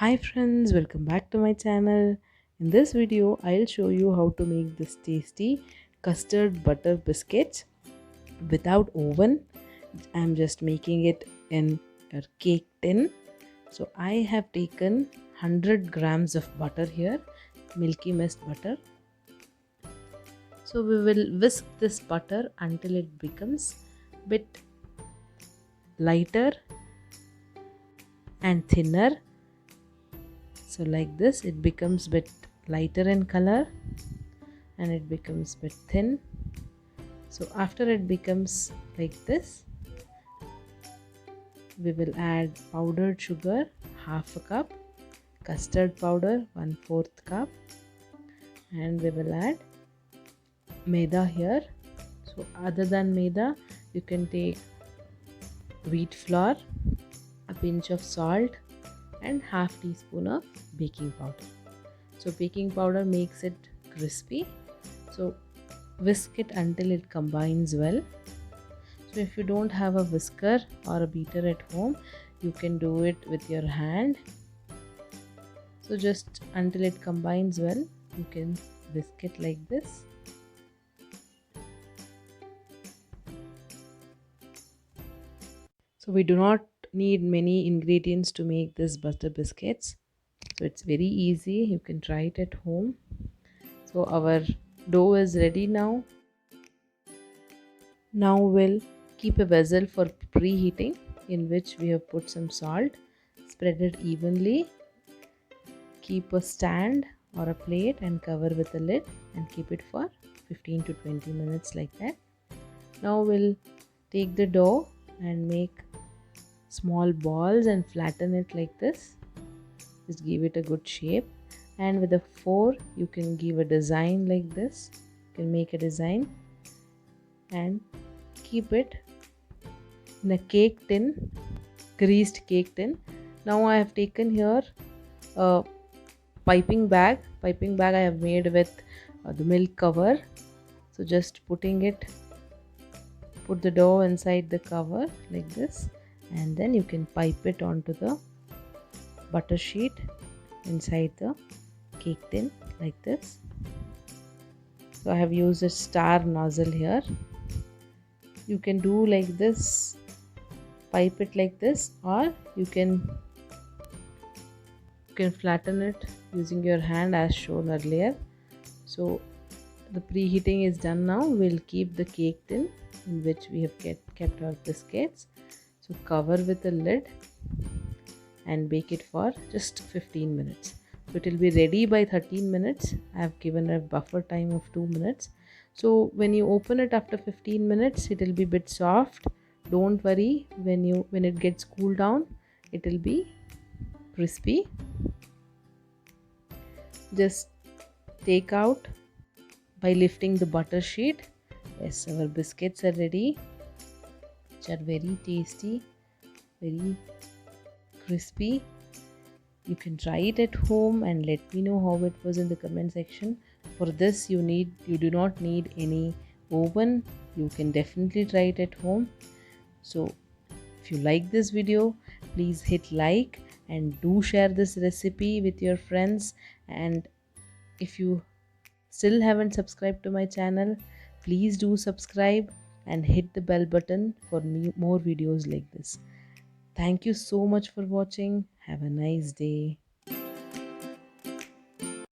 Hi friends, welcome back to my channel. In this video, I'll show you how to make this tasty custard butter biscuits without oven. I'm just making it in a cake tin. So I have taken 100 grams of butter here, milky mist butter. So we will whisk this butter until it becomes bit lighter and thinner. So like this it becomes bit lighter in color and it becomes bit thin. So after it becomes like this, we will add powdered sugar half a cup, custard powder 1/4 cup, and we will add maida here. So other than maida, you can take wheat flour, a pinch of salt, and half teaspoon of baking powder. So baking powder makes it crispy. So whisk it until it combines well. So if you don't have a whisker or a beater at home, you can do it with your hand. So just until it combines well, you can whisk it like this. So we do not need many ingredients to make this butter biscuits. So it's very easy. You can try it at home. So our dough is ready now. Now we'll keep a vessel for preheating in which we have put some salt. Spread it evenly. Keep a stand or a plate and cover with a lid and keep it for 15 to 20 minutes like that. Now we'll take the dough and make small balls and flatten it like this. Just give it a good shape, and with a fork you can give a design like this. You can make a design and keep it in a cake tin, greased cake tin. Now I have taken here a piping bag I have made with the milk cover. So just put the dough inside the cover like this, and then you can pipe it onto the butter sheet inside the cake tin like this. So I have used a star nozzle here. You can do like this, pipe it like this, or you can flatten it using your hand as shown earlier. So the preheating is done now. We'll keep the cake tin in which we have kept our biscuits. So cover with a lid and bake it for just 15 minutes. So it will be ready by 13 minutes. I have given a buffer time of 2 minutes. So when you open it after 15 minutes, it will be a bit soft. Don't worry, when it gets cooled down, it will be crispy. Just take out by lifting the butter sheet. Yes, our biscuits are ready, which are very tasty, very crispy. You can try it at home and let me know how it was in the comment section. For this you do not need any oven. You can definitely try it at home. So if you like this video, please hit like and do share this recipe with your friends. And if you still haven't subscribed to my channel, please do subscribe and hit the bell button for more videos like this. Thank you so much for watching. Have a nice day.